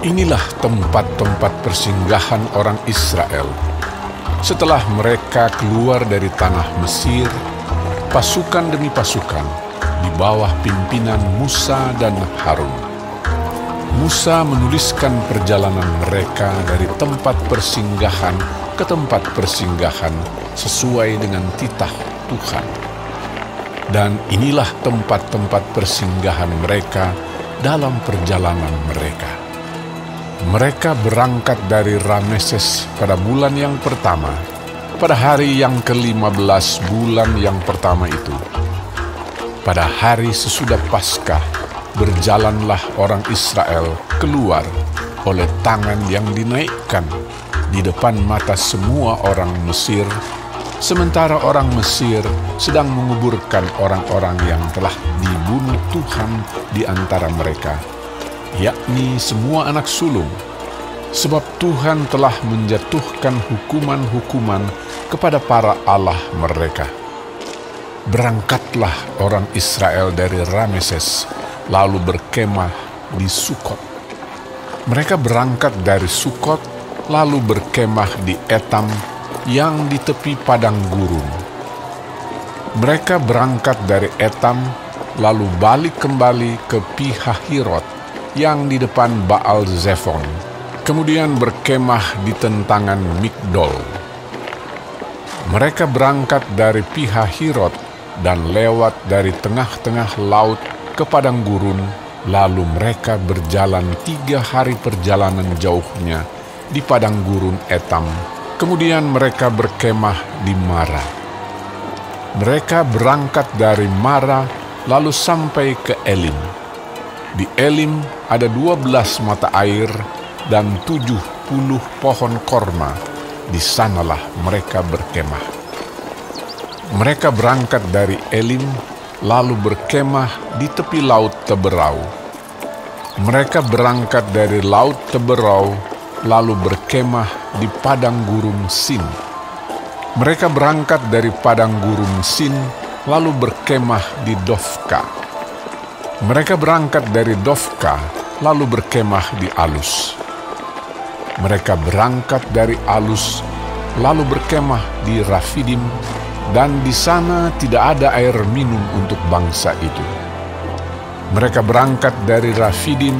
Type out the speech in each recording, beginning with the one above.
Inilah tempat-tempat persinggahan orang Israel. Setelah mereka keluar dari tanah Mesir, pasukan demi pasukan, di bawah pimpinan Musa dan Harun. Musa menuliskan perjalanan mereka dari tempat persinggahan ke tempat persinggahan sesuai dengan titah Tuhan. Dan inilah tempat-tempat persinggahan mereka dalam perjalanan mereka. Mereka berangkat dari Rameses pada bulan yang pertama, pada hari yang ke-15 bulan yang pertama itu. Pada hari sesudah Paskah, berjalanlah orang Israel keluar oleh tangan yang dinaikkan di depan mata semua orang Mesir, sementara orang Mesir sedang menguburkan orang-orang yang telah dibunuh Tuhan di antara mereka, yakni semua anak sulung, sebab Tuhan telah menjatuhkan hukuman-hukuman kepada para allah mereka. Berangkatlah orang Israel dari Rameses, lalu berkemah di Sukot. Mereka berangkat dari Sukot, lalu berkemah di Etam yang di tepi padang gurun. Mereka berangkat dari Etam, lalu balik kembali ke Pihahirot yang di depan Baal Zephon, kemudian berkemah di tentangan Migdol. Mereka berangkat dari Pihahirot dan lewat dari tengah-tengah laut ke padang gurun, lalu mereka berjalan 3 hari perjalanan jauhnya di padang gurun Etam. Kemudian mereka berkemah di Mara. Mereka berangkat dari Mara lalu sampai ke Elim. Di Elim ada 12 mata air dan 70 pohon korma. Di sanalah mereka berkemah. Mereka berangkat dari Elim lalu berkemah di tepi laut Teberau. Mereka berangkat dari laut Teberau lalu berkemah di padang gurun Sin. Mereka berangkat dari padang gurun Sin lalu berkemah di Dofka. Mereka berangkat dari Dofka lalu berkemah di Alus. Mereka berangkat dari Alus lalu berkemah di Rafidim, dan di sana tidak ada air minum untuk bangsa itu. Mereka berangkat dari Rafidim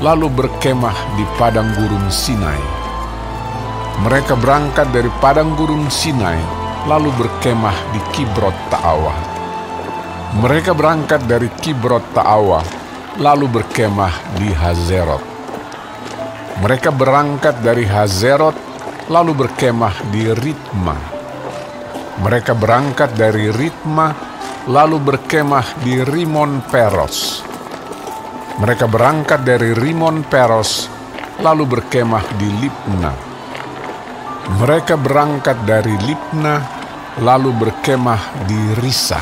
lalu berkemah di padang gurun Sinai. Mereka berangkat dari padang gurun Sinai lalu berkemah di Kibrot Ta'awa. Mereka berangkat dari Kibrot Ta'awa lalu berkemah di Hazerot. Mereka berangkat dari Hazerot lalu berkemah di Ritma. Mereka berangkat dari Ritma lalu berkemah di Rimon Peros. Mereka berangkat dari Rimon Peros lalu berkemah di Libna. Mereka berangkat dari Libna lalu berkemah di Risa.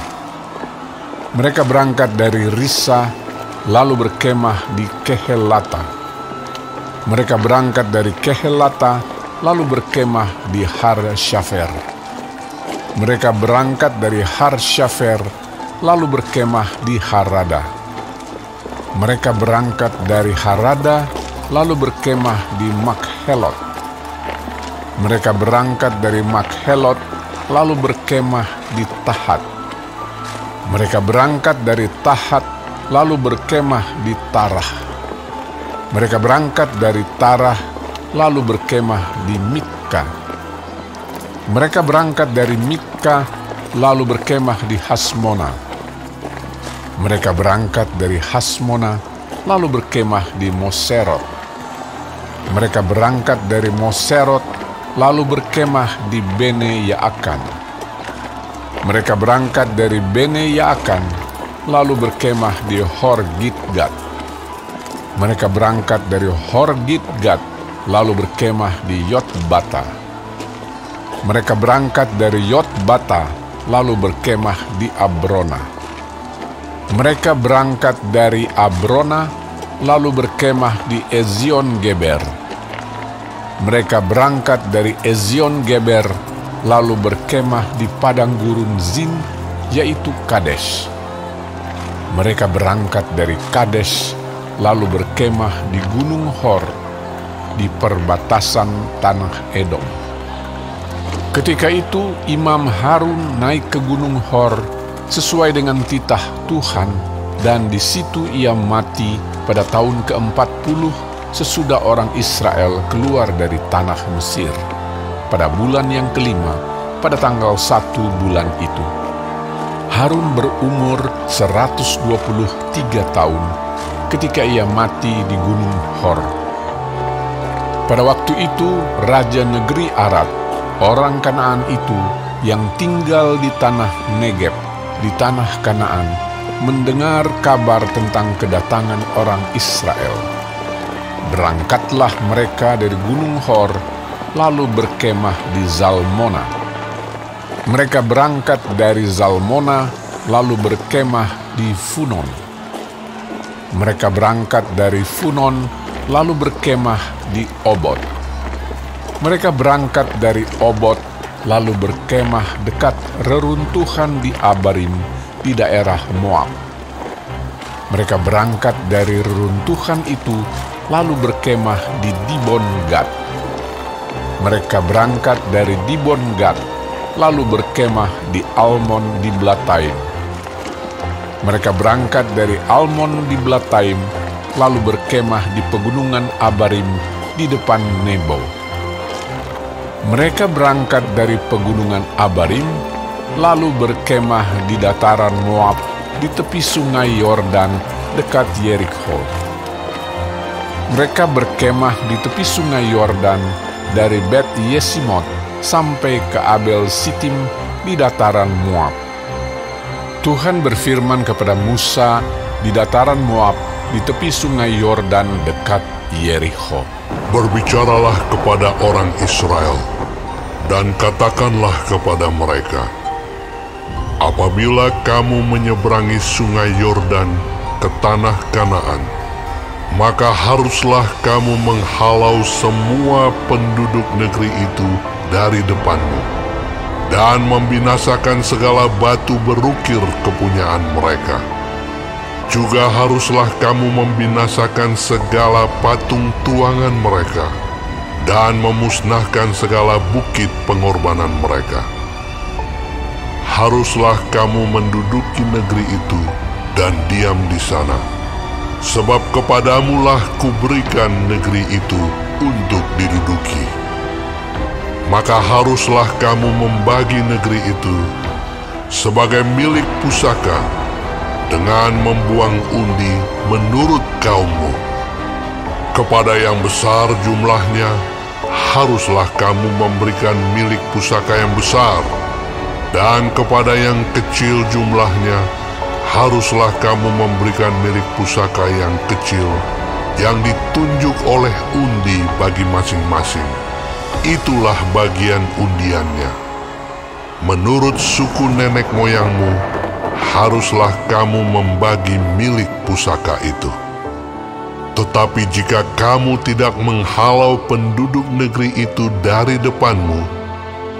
Mereka berangkat dari Risa lalu berkemah di Kehelata. Mereka berangkat dari Kehelata lalu berkemah di Har Syafer. Mereka berangkat dari Har Syafer lalu berkemah di Harada. Mereka berangkat dari Harada lalu berkemah di Makhelot. Mereka berangkat dari Makhelot lalu berkemah di Tahat. Mereka berangkat dari Tahat lalu berkemah di Tarah. Mereka berangkat dari Tarah lalu berkemah di Mitka. Mereka berangkat dari Mitka lalu berkemah di Hasmona. Mereka berangkat dari Hasmona lalu berkemah di Moserot. Mereka berangkat dari Moserot lalu berkemah di Bene Yaakan. Mereka berangkat dari Bene Yaakan lalu berkemah di Hor Gidgad. Mereka berangkat dari Hor Gidgad lalu berkemah di Yotbata. Mereka berangkat dari Yotbata lalu berkemah di Abrona. Mereka berangkat dari Abrona lalu berkemah di Ezion Geber. Mereka berangkat dari Ezion Geber lalu berkemah di padang gurun Zin, yaitu Kadesh. Mereka berangkat dari Kadesh lalu berkemah di Gunung Hor, di perbatasan tanah Edom. Ketika itu Imam Harun naik ke Gunung Hor sesuai dengan titah Tuhan, dan di situ ia mati pada tahun ke-40 sesudah orang Israel keluar dari tanah Mesir, pada bulan yang kelima, pada tanggal 1 bulan itu. Harun berumur 123 tahun ketika ia mati di Gunung Hor. Pada waktu itu, raja negeri Arad, orang Kanaan itu yang tinggal di tanah Negeb, di tanah Kanaan, mendengar kabar tentang kedatangan orang Israel. Berangkatlah mereka dari Gunung Hor, lalu berkemah di Zalmona. Mereka berangkat dari Zalmona, lalu berkemah di Funon. Mereka berangkat dari Funon, lalu berkemah di Obot. Mereka berangkat dari Obot, lalu berkemah dekat reruntuhan di Abarim di daerah Moab. Mereka berangkat dari reruntuhan itu, lalu berkemah di Dibon Gad. Mereka berangkat dari Dibon Gad, lalu berkemah di Almon di Blataim. Mereka berangkat dari Almon di Blataim, lalu berkemah di pegunungan Abarim di depan Nebo. Mereka berangkat dari pegunungan Abarim, lalu berkemah di dataran Moab di tepi sungai Yordan dekat Yerikho. Mereka berkemah di tepi sungai Yordan dari Bet Yesimot sampai ke Abel Sitim di dataran Moab. Tuhan berfirman kepada Musa di dataran Moab di tepi sungai Yordan dekat Yerikho. Berbicaralah kepada orang Israel, dan katakanlah kepada mereka, apabila kamu menyeberangi sungai Yordan ke tanah Kanaan, maka haruslah kamu menghalau semua penduduk negeri itu dari depanmu, dan membinasakan segala batu berukir kepunyaan mereka. Juga haruslah kamu membinasakan segala patung tuangan mereka, dan memusnahkan segala bukit pengorbanan mereka. Haruslah kamu menduduki negeri itu dan diam di sana, sebab kepadamulah kuberikan negeri itu untuk diduduki. Maka haruslah kamu membagi negeri itu sebagai milik pusaka, dengan membuang undi menurut kaummu. Kepada yang besar jumlahnya, haruslah kamu memberikan milik pusaka yang besar, dan kepada yang kecil jumlahnya, haruslah kamu memberikan milik pusaka yang kecil, yang ditunjuk oleh undi bagi masing-masing. Itulah bagian undiannya. Menurut suku nenek moyangmu, haruslah kamu membagi milik pusaka itu. Tetapi jika kamu tidak menghalau penduduk negeri itu dari depanmu,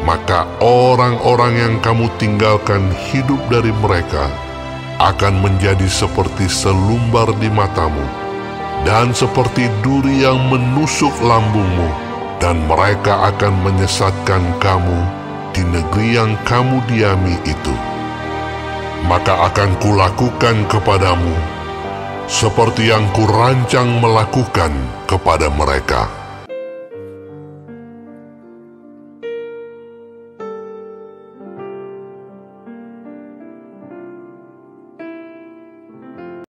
maka orang-orang yang kamu tinggalkan hidup dari mereka akan menjadi seperti selumbar di matamu, dan seperti duri yang menusuk lambungmu, dan mereka akan menyesatkan kamu di negeri yang kamu diami itu. Maka akan kulakukan kepadamu seperti yang kurancang melakukan kepada mereka.